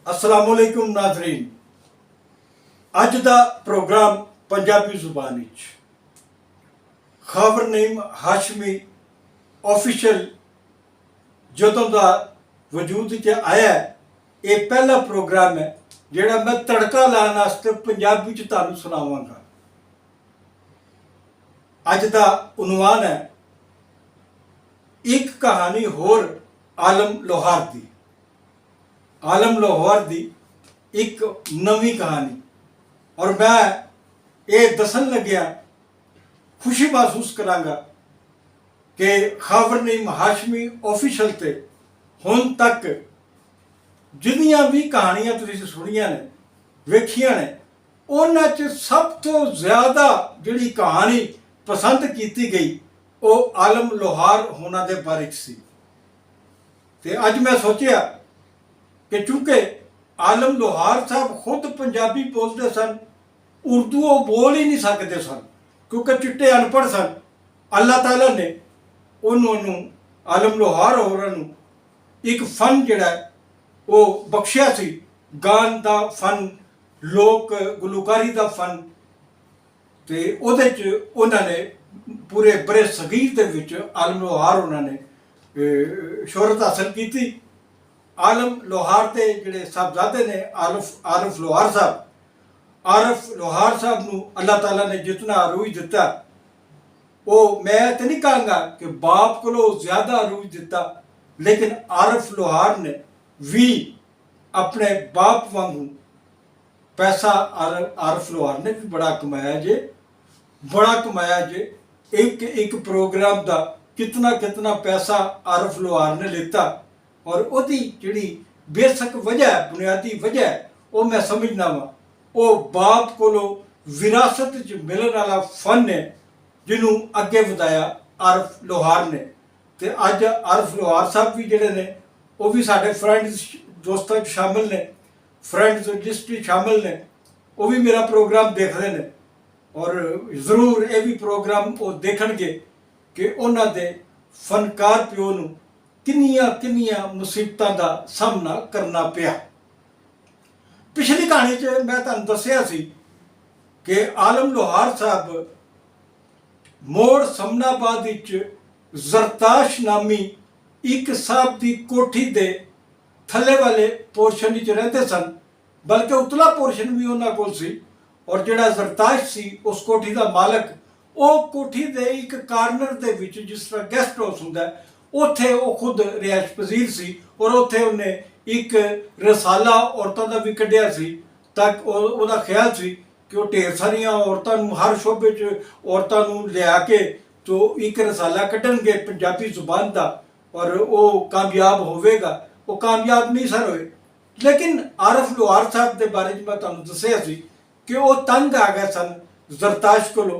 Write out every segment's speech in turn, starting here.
अस्सलामुअलैकुम नाज़रीन। अज दा प्रोग्राम पंजाबी जुबान विच खबर नईम हाशमी ऑफिशियल जदों दा वजूद च आया, ये पहला प्रोग्राम है जिहड़ा मैं तड़का लाने वास्ते पंजाबी च तुहानूं सुणावांगा। अज दा उनवान है एक कहानी होर आलम लोहार दी। आलम लाहौर की एक नवी कहानी, और मैं ये दसन लग्या खुशी महसूस करांगा कि खबर नईम हाशमी ऑफिशियल ते हुण तक जिन्नियां भी कहानियां तुसीं सुनियां ने वेखियां ने, उन्हां च सब तो ज़्यादा जिहड़ी कहानी पसंद की गई वो आलम लोहार होना दे बारे च सी। ते अज मैं सोचिया कि चूंकि आलम लोहार साहब खुद पंजाबी बोलते सन, उर्दू वो बोल ही नहीं सकते सन क्योंकि चिट्टे अनपढ़ सन। अल्लाह ताला ने उन्होंने आलम लोहार होरां एक फन जिहड़ा वो बख्शिया सी, गान दा फन, लोक गुलूकारी दा फन। ते उहदे च उन्होंने पूरे बरे सगीर दे विच आलम लोहार उन्होंने शोहरत हासिल की। आलम लोहार के जिहड़े साहबजादे ने आरफ लोहार साहब नूं अल्लाह ताला ने जितना अरूज दिता, वो मैं तो नहीं कहूँगा कि बाप को ज़्यादा अरूज दिता, लेकिन आरफ लोहार ने भी अपने बाप वांगू पैसा आरफ लोहार ने भी बड़ा कमाया जे। एक प्रोग्राम का कितना पैसा आरफ लोहार ने लेता, और उसकी जिहड़ी बेसिक वजह बुनियादी वजह वो मैं समझना वा, वो बाप को विरासत च मिलने वाला फन है जिन्हों अगे वधाया आरफ लोहार ने। तो अज आरफ लोहार साहब भी जिहड़े ने वो भी साडे फ्रेंड्स दोस्तों शामिल ने, फ्रेंड्स लिस्ट शामिल ने, वो भी मेरा प्रोग्राम देखते हैं और जरूर ये भी प्रोग्राम वो देखणगे कि उन्हां दे फनकार प्यो नूं किन्नियां मुसीबतां दा सामना करना पिया। पिछली कहानी च मैं तुहानूं दस्सिया सी कि आलम लोहार साहब मोड़ समनाबाद विच जरताश नामी एक साहब की कोठी दे थले वाले पोर्शन विच रहिंदे सन, बल्कि उतला पोर्शन भी उन्हां कोल सी। और जिहड़ा जरताश सी उस कोठी का मालक, वो कोठी दे एक कार्नर दे विच जिस तरह गेस्ट हाउस हुंदा है उत्थे वो खुद रिहायश पजीर सी, और उत्थे उन्हें एक रसाला औरतों का भी कढ़िया सी, तक उहदा ख्याल सी कि वो ढेर सारियां औरतों हर शोबे च औरतों लिया के तो एक रसाला कढ़णगे पंजाबी जुबान का, और वो कामयाब होवेगा। वो कामयाब नहीं सर होए, लेकिन आरफ लोहार साहब के बारे में मैं तुहानूं दस्सिया सी कि वो तंग आ गए सन जरताश कोलों,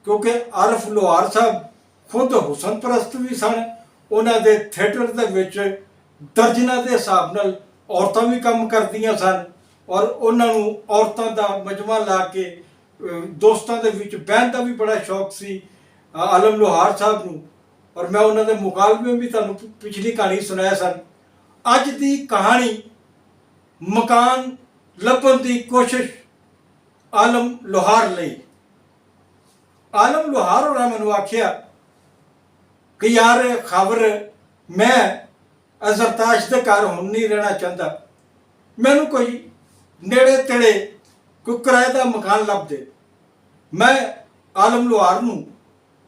क्योंकि आरफ लोहार साहब खुद हुसन परस्त भी सन। उन्हां दे थिएटर दे विच दर्जनां दे हिसाब नाल औरतां भी काम करदियां सन, और उन्होंने औरतों का मजमा ला के दोस्तों के विच बहन का भी बड़ा शौक सी आलम लोहार साहब नूं। और मैं उन्होंने मुकालमे भी तुहानूं पिछली कहानी सुनाया सन। अज की कहानी मकान लभण की कोशिश आलम लोहार लई। आलम लोहार होरां मैनूं आखिया कि यार खबर मैं जरताश के घर हुण नहीं रहना चाहता, मैनू कोई नेड़े तेड़े कोई किराए का मकान लभ दे। मैं आलम लोहार नूं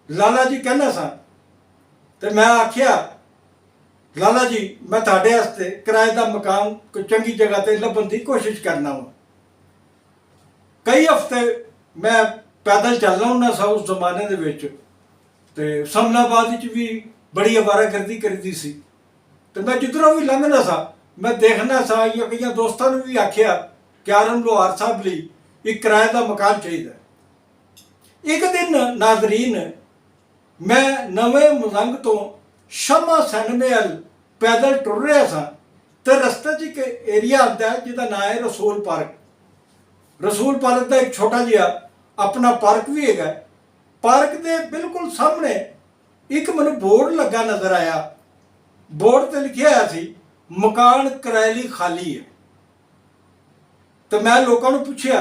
लाला जी कहना सा, तो मैं आखिया लाला जी मैं तुहाडे वास्ते किराए का मकान कोई चंगी जगह ते लभण की कोशिश करना वा। कई हफ्ते मैं पैदल चलना हुंदा सा उस जमाने दे विच, ते समनाबाद विच भी बड़ी अवारागर्दी करदी सी। तो मैं जिधरों भी लंघना सा मैं देखना सा, या कई दोस्तों ने भी आखिया कि आलम लोहार साहब लई एक किराए का मकान चाहिए। एक दिन नाजरीन मैं नवे मजंग तो शमा सैनमे अल पैदल टुर रहा सा, तो रस्ते च एक एरिया आता है जिसका नाम है रसूल पार्क। रसूल पार्क का एक छोटा जिहा अपना पार्क भी है। पार्क के बिल्कुल सामने एक मैनूं बोर्ड लगा नज़र आया, बोर्ड ते लिखिया होया सी मकान किराए लई खाली है। तो मैं लोगों को पूछया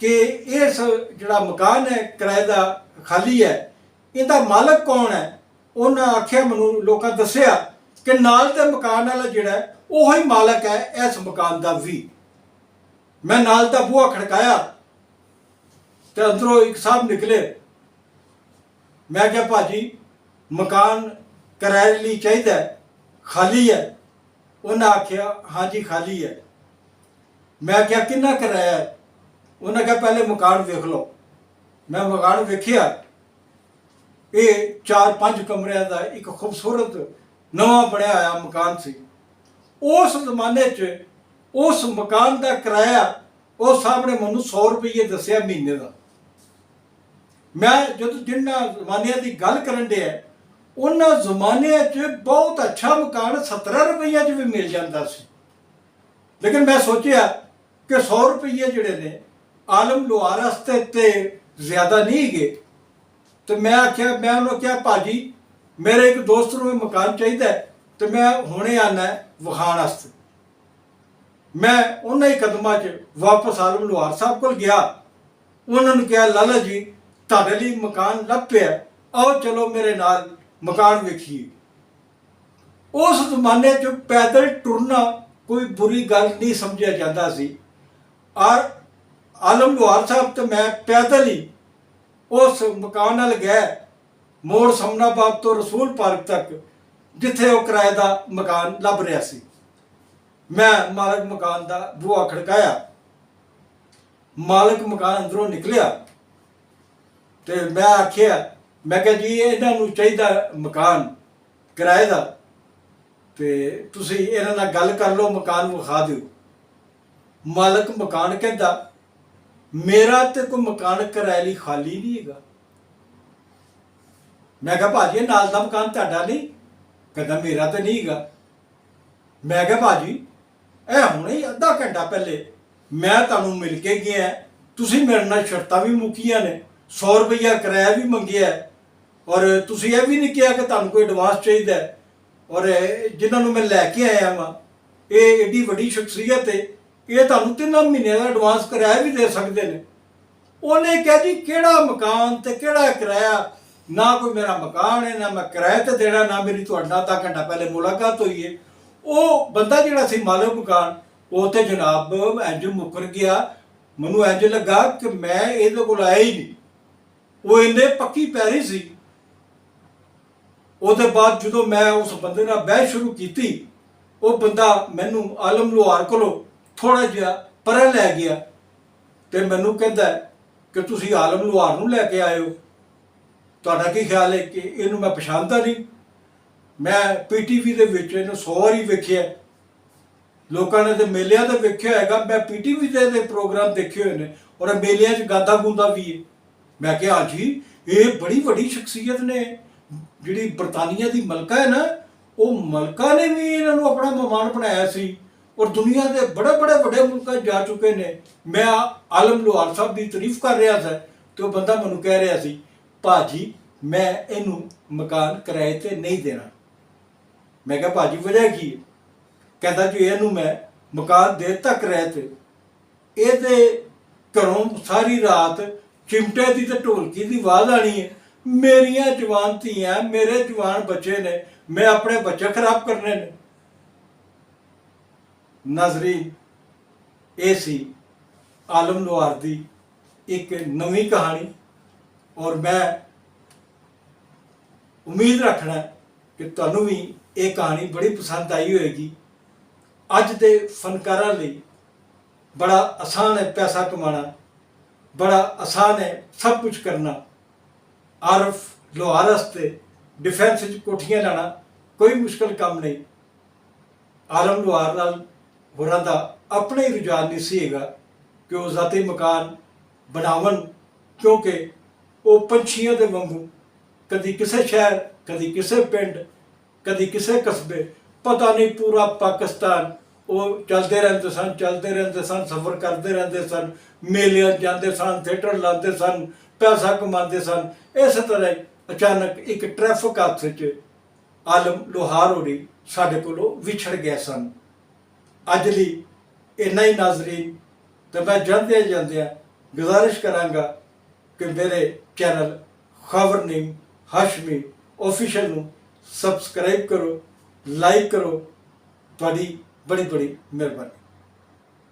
कि इस जिहड़ा मकान है किराए का खाली है, इहदा मालक कौन है। उन्हें आख्या, मैनूं लोकां दस्सिया कि नाल दे मकान वाला जिहड़ा है उही मालक है इस मकान का भी। मैं नाल दा बूहा खड़काया तो अंदरों एक साहब निकले। मैं क्या भाजी मकान किराए लिए चाहिए, खाली है। उन्हें आख्या हाँ जी खाली है। मैं क्या कितना किराया है। उन्हें कहा पहले मकान वेख लो। मैं मकान वेखिया, ये 4-5 कमरिया का एक खूबसूरत नवा बनया आया मकान सी। उस जमाने च उस मकान का किराया उस साहब ने मैनू 100 रुपये दसिया महीने का। मैं जो जिन्होंने जमानिया की गल करन दिया, उन्होंने जमाने च बहुत अच्छा मकान 17 रुपये च भी मिल जाता सी। लेकिन मैं सोचा कि 100 रुपये जोड़े ने आलम लोहार वास्ते ते ज़्यादा नहीं गए। तो मैं आख्या, मैं उन्होंने क्या भाजी मेरे एक दोस्त को मकान चाहिए, तो मैं हुणे आना विखाण वास्ते। मैं उन्हें ही कदमां च वापस आलम लोहार साहब को गया। उन्होंने कहा लाला जी तुहाडे लई मकान लभ पिया, आओ चलो मेरे नाल मकान वेखिए। उस जमाने च पैदल टुरना कोई बुरी गल नहीं समझा जाता सी। और आलम लोहार साहब तो मैं पैदल ही उस मकान नाल गया, मोड़ समनाबाद तो रसूल पार्क तक, जिथे वो किराए का मकान लभ रहा सी। मैं मालक मकान का बूहा खड़काया। मालक मकान अंदरों निकलिया तो मैं आख्या, मैं कहा जी इन्हों चाहिए मकान किराए का, तो तुसी इन्हां नाल गल कर लो, मकान विखा दो। मालक मकान कहता मेरा तो कोई मकान किराए लिए खाली नहीं है। मैं कहा भाजी नाल दा मकान तुहाडा नहीं? कहता मेरा तो नहीं है। मैं कहा भाजी ए हुणे ही अद्धा घंटा पहले मैं तुहानूं मिल के गया, तुसी मेरे नाल शर्तां भी मुक्कियां ने, 100 रुपया किराया भी मंगिया, और तुसी यह भी नहीं कहा कि तुहानूं कोई एडवांस चाहिए। और जिन्होंने मैं लैके आया वा ये एडी वड्डी शख्सियत है, ये तुहानूं 3 महीने का एडवांस किराया भी दे सकते हैं। उन्हें कहा जी केड़ा मकान तो केड़ा किराया, ना कोई मेरा मकान है ना मैं किराए ते देना, ना मेरी तुहाडे नाल आधा घंटा पहले मुलाकात हुई है। वो बंदा जिहड़ा सी मालक मकान वो तो जनाब इंज मुकर गया। मैनू इंज लगा कि मैं इहदे कोल आया ही नहीं। वो इन्ने पक्की पैरी सी। उसदे बाद जो मैं उस बंदे नाल बहस शुरू की, वो बंदा मैनू आलम लोहार कोलों थोड़ा जिहा परे लै गया तो मैनू कहता कि तुसी आलम लोहार नूं लैके आए हो, तुहाडा की ख्याल है कि इहनूं मैं पछाणदा नहीं? मैं PTV दे विच इहनूं 100 वारी वेखिआ, लोगों ने तो मेलिਆਂ ते वेखिआ होएगा, मैं PTV दे प्रोग्राम देखे हुए हैं और मेलिਆਂ च गांदा गूंदा भी है। मैं कहा जी ये बड़ी वड्डी शख्सियत ने, जिहड़ी बरतानिया की मलका है ना, वो मलका ने भी इन्हों अपना मेहमान बनाया सी, और दुनिया के बड़े बड़े बड़े मुल्क जा चुके ने। मैं आलम लोहार साहब की तारीफ कर रहा था तो बंदा मैनू कह रहा सी भाजी मैं इनू मकान किराए ते नहीं देना। मैं कहा भाजी वजह की है? कहता जी इनू मैं मकान देता किराए ते, ये तो घरों सारी रात चिमटे की तो ढोलकी की आवाज़ आनी है, मेरिया जवान धियां मेरे जवान बच्चे ने, मैं अपने बच्चे खराब करने ने। नाज़रीन ये सी आलम लोहार की एक नवी कहानी, और मैं उम्मीद रखना कि तुहानूं भी ये कहानी बड़ी पसंद आई होएगी। अज दे फनकारां लई बड़ा आसान है पैसा कमाना, बड़ा आसान है सब कुछ करना। आरफ लोहार वास्ते डिफेंस कोठियां लाना कोई मुश्किल काम नहीं। आलम लोहार नाल होरां दा अपने ही रुझान नहीं सी हैगा कि वो ज़ाती मकान बनावन, क्योंकि वो पंछियों के वांगू कदी किसी शहर, कदी किसी पिंड, कदी किसी कस्बे, पता नहीं पूरा पाकिस्तान वो चलते रहते सन, चलते रहते सन, सफ़र करते रहते सन, मेलियां जाते सन, थिएटर लाते सन, पैसा कमाते सन। इस तरह अचानक एक ट्रैफिक हादसे च आलम लोहार होरी साढ़े कोलों विछड़ गए सन। अज लई इन्ना ही नाज़रीन, तो मैं ਜਾਂਦਿਆਂ गुजारिश करांगा कि मेरे चैनल खबरनीम हाशमी ऑफिशियल ਨੂੰ सबसक्राइब करो, लाइक करो। बड़ी बड़ी बड़ी मेहरबानी।